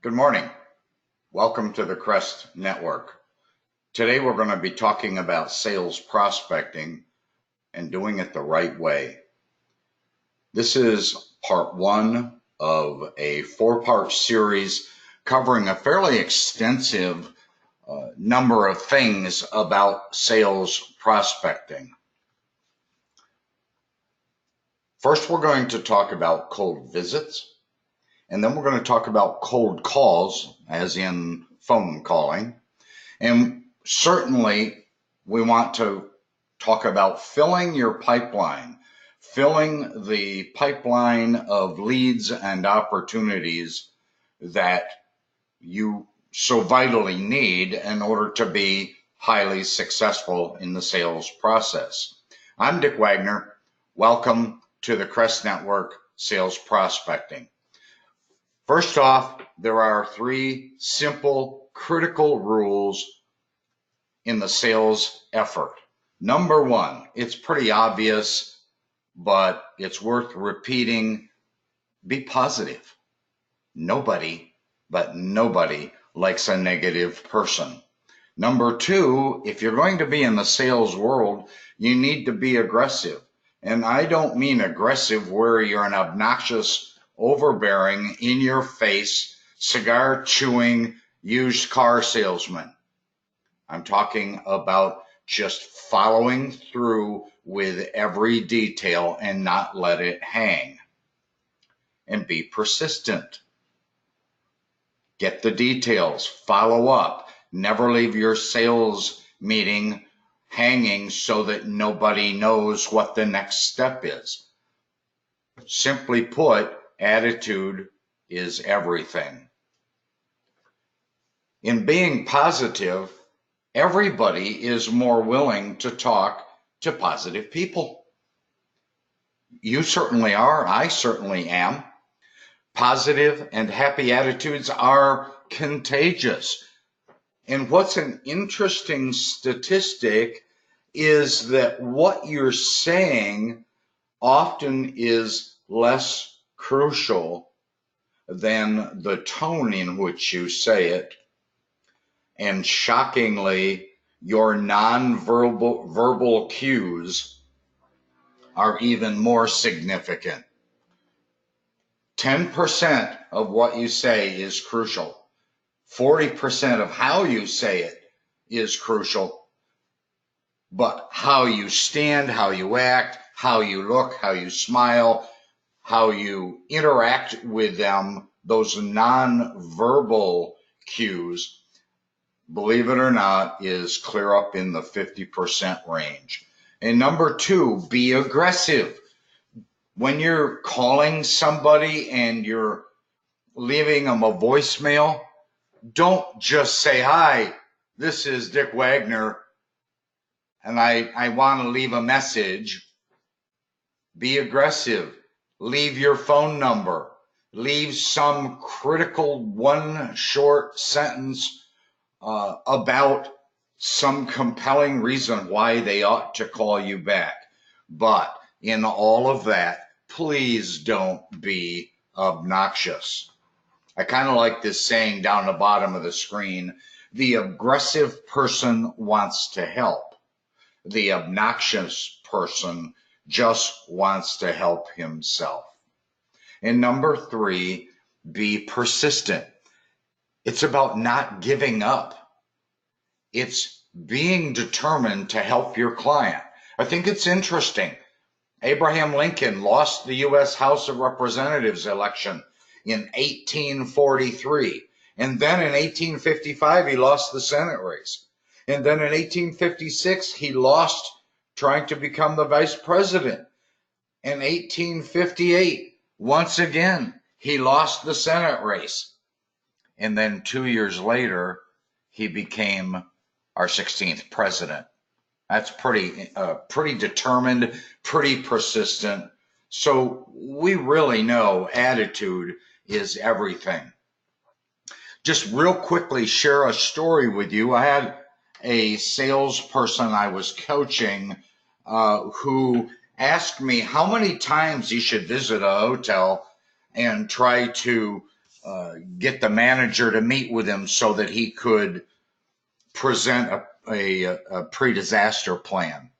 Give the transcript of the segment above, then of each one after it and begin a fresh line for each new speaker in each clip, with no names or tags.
Good morning. Welcome to the Crest Network. Today we're going to be talking about sales prospecting and doing it the right way. This is part one of a four-part series covering a fairly extensive number of things about sales prospecting. First, we're going to talk about cold visits. And then we're going to talk about cold calls, as in phone calling. And certainly we want to talk about filling your pipeline, filling the pipeline of leads and opportunities that you so vitally need in order to be highly successful in the sales process. I'm Dick Wagner. Welcome to the Crest Network Sales Prospecting. First off, there are three simple, critical rules in the sales effort. Number one, it's pretty obvious, but it's worth repeating. Be positive. Nobody likes a negative person. Number two, if you're going to be in the sales world, you need to be aggressive. And I don't mean aggressive where you're an obnoxious, overbearing, in your face, cigar chewing, used car salesman. I'm talking about just following through with every detail and not let it hang. And be persistent. Get the details, follow up, never leave your sales meeting hanging so that nobody knows what the next step is. Simply put, attitude is everything. In being positive, everybody is more willing to talk to positive people. You certainly are. I certainly am. Positive and happy attitudes are contagious. And what's an interesting statistic is that what you're saying often is less crucial than the tone in which you say it. And shockingly, your non-verbal cues are even more significant. 10% of what you say is crucial. 40% of how you say it is crucial. But how you stand, how you act, how you look, how you smile, how you interact with them, those non-verbal cues, believe it or not, is clear up in the 50% range. And number two, be aggressive. When you're calling somebody and you're leaving them a voicemail, don't just say, "Hi, this is Dick Wagner, and I want to leave a message." Be aggressive. Leave your phone number. Leave some critical one short sentence about some compelling reason why they ought to call you back. But in all of that, please don't be obnoxious. I kind of like this saying down the bottom of the screen: the aggressive person wants to help. The obnoxious person just wants to help himself. And number three, be persistent. It's about not giving up. It's being determined to help your client. I think it's interesting. Abraham Lincoln lost the U.S. House of Representatives election in 1843. And then in 1855, he lost the Senate race. And then in 1856, he lost trying to become the vice president. In 1858, once again, he lost the Senate race. And then 2 years later, he became our 16th president. That's pretty determined, pretty persistent. So we really know attitude is everything. Just real quickly share a story with you. I had a salesperson I was coaching who asked me how many times he should visit a hotel and try to get the manager to meet with him so that he could present a pre-disaster plan.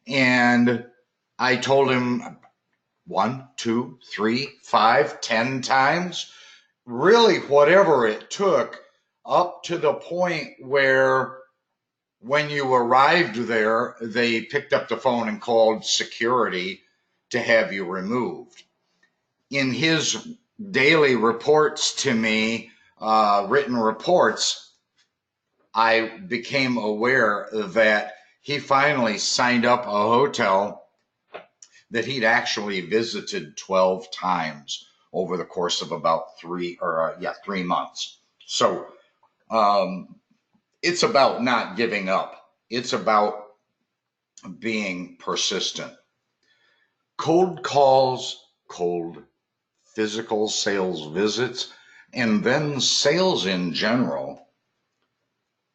And I told him 1, 2, 3, 5, 10 times, really whatever it took, up to the point where when you arrived there, they picked up the phone and called security to have you removed. In his daily reports to me, written reports, I became aware that he finally signed up a hotel that he'd actually visited 12 times over the course of about 3 months. So it's about not giving up. It's about being persistent. Cold calls, cold physical sales visits, and then sales in general.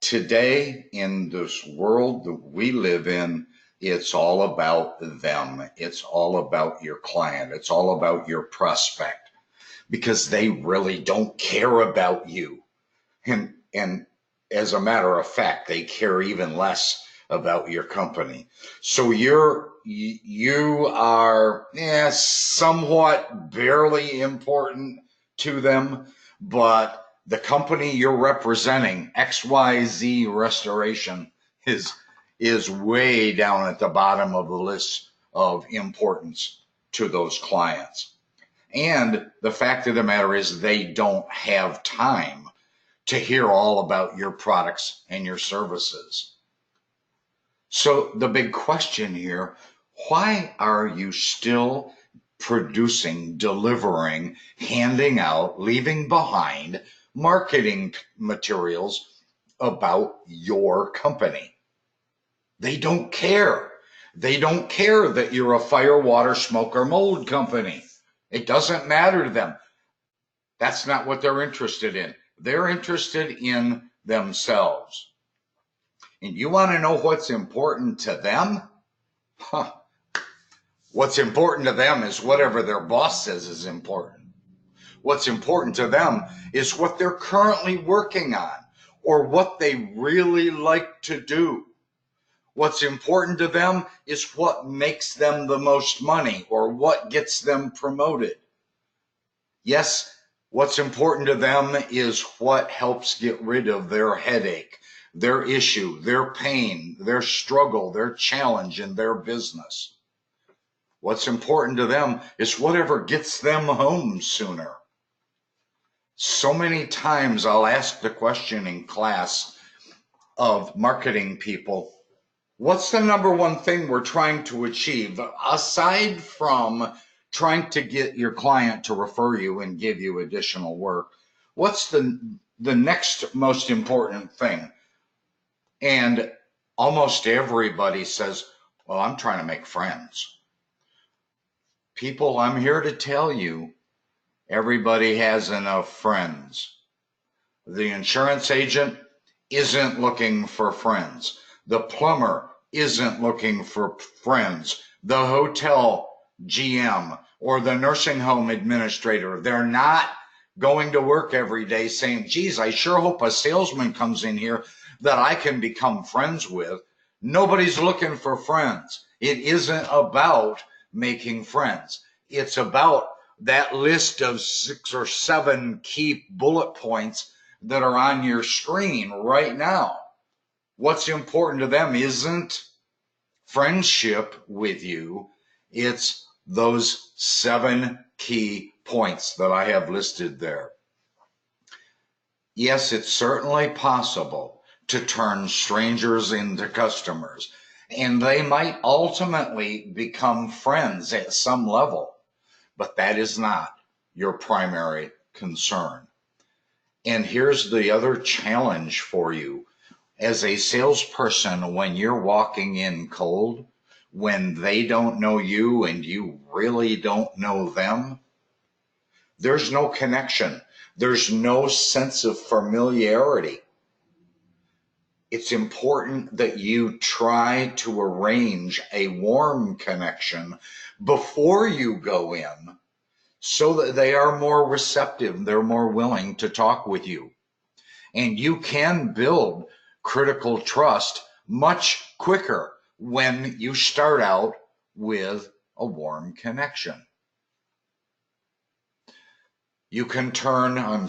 Today, in this world that we live in, it's all about them. It's all about your client. It's all about your prospect, because they really don't care about you. And as a matter of fact, they care even less about your company. So you are somewhat barely important to them, but the company you're representing, XYZ Restoration, is way down at the bottom of the list of importance to those clients. And the fact of the matter is they don't have time to hear all about your products and your services. So the big question here, why are you still producing, delivering, handing out, leaving behind marketing materials about your company? They don't care. They don't care that you're a fire, water, smoke, or mold company. It doesn't matter to them. That's not what they're interested in. They're interested in themselves. And you want to know what's important to them? Huh. What's important to them is whatever their boss says is important. What's important to them is what they're currently working on or what they really like to do. What's important to them is what makes them the most money or what gets them promoted. Yes, what's important to them is what helps get rid of their headache, their issue, their pain, their struggle, their challenge in their business. What's important to them is whatever gets them home sooner. So many times I'll ask the question in class of marketing people, what's the number one thing we're trying to achieve aside from trying to get your client to refer you and give you additional work? What's the next most important thing? And almost everybody says, well, I'm trying to make friends. People, I'm here to tell you, everybody has enough friends. The insurance agent isn't looking for friends. The plumber isn't looking for friends. The hotel GM or the nursing home administrator, they're not going to work every day saying, geez, I sure hope a salesman comes in here that I can become friends with. Nobody's looking for friends. It isn't about making friends. It's about that list of 6 or 7 key bullet points that are on your screen right now. What's important to them isn't friendship with you. It's those 7 key points that I have listed there. Yes, it's certainly possible to turn strangers into customers, and they might ultimately become friends at some level, but that is not your primary concern. And here's the other challenge for you. As a salesperson, when you're walking in cold, when they don't know you and you really don't know them, there's no connection. There's no sense of familiarity. It's important that you try to arrange a warm connection before you go in so that they are more receptive, they're more willing to talk with you. And you can build critical trust much quicker when you start out with a warm connection. You can turn a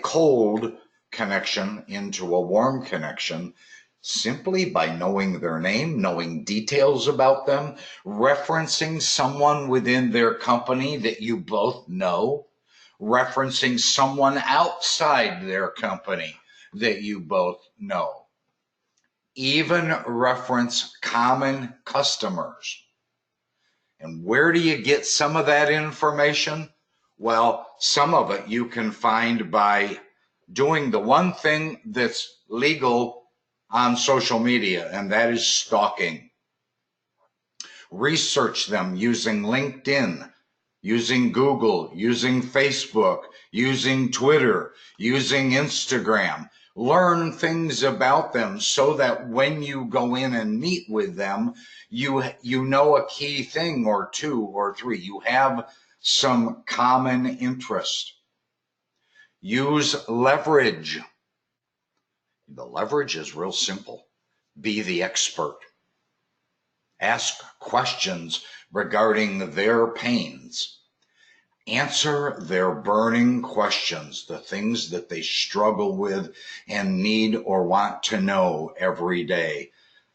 cold connection into a warm connection simply by knowing their name, knowing details about them, referencing someone within their company that you both know, referencing someone outside their company that you both know. Even reference common customers. And where do you get some of that information? Well, some of it you can find by doing the one thing that's legal on social media, and that is stalking. Research them using LinkedIn, using Google, using Facebook, using Twitter, using Instagram. Learn things about them so that when you go in and meet with them, you know a key thing or two or three. You have some common interest. Use leverage. The leverage is real simple. Be the expert. Ask questions regarding their pains. Answer their burning questions, the things that they struggle with and need or want to know every day.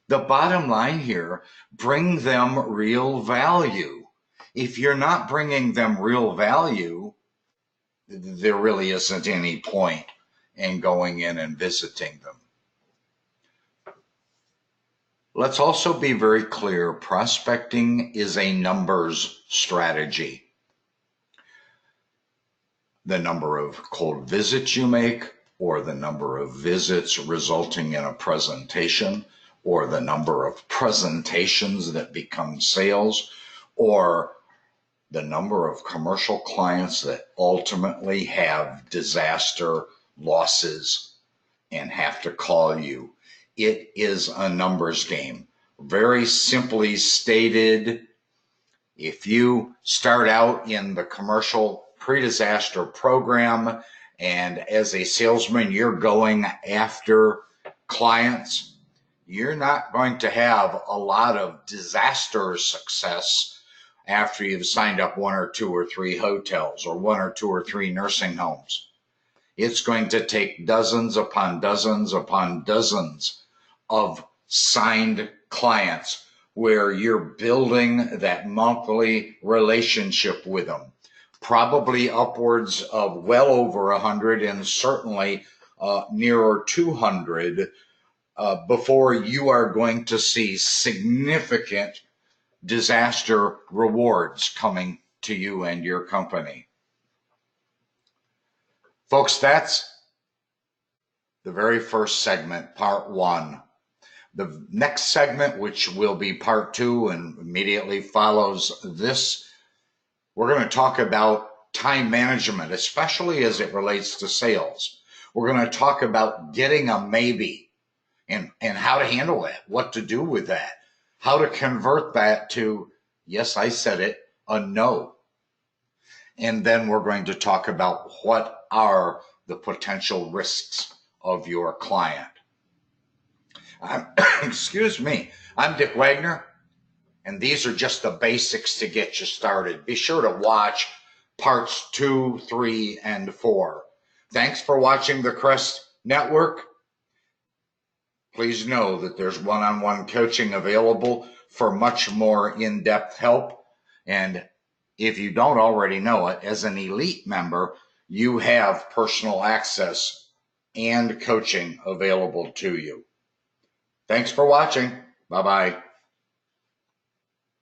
The bottom line here, bring them real value. If you're not bringing them real value, there really isn't any point in going in and visiting them. Let's also be very clear, prospecting is a numbers strategy. The number of cold visits you make, or the number of visits resulting in a presentation, or the number of presentations that become sales, or the number of commercial clients that ultimately have disaster losses and have to call you. It is a numbers game. Very simply stated, if you start out in the commercial pre-disaster program and as a salesman you're going after clients, you're not going to have a lot of disaster success after you've signed up one or two or three hotels or one or two or three nursing homes. It's going to take dozens upon dozens upon dozens of signed clients where you're building that monthly relationship with them, probably upwards of well over 100 and certainly nearer 200 before you are going to see significant disaster rewards coming to you and your company. Folks, that's the very first segment, part one. The next segment, which will be part two and immediately follows this, we're going to talk about time management, especially as it relates to sales. We're going to talk about getting a maybe and how to handle that, what to do with that, how to convert that to, yes, I said it, a no. And then we're going to talk about what are the potential risks of your client. Excuse me, I'm Dick Wagner, and these are just the basics to get you started. Be sure to watch parts 2, 3, and 4. Thanks for watching the Crest Network. Please know that there's one-on-one coaching available for much more in-depth help. And if you don't already know it, as an elite member, you have personal access and coaching available to you. Thanks for watching. Bye-bye.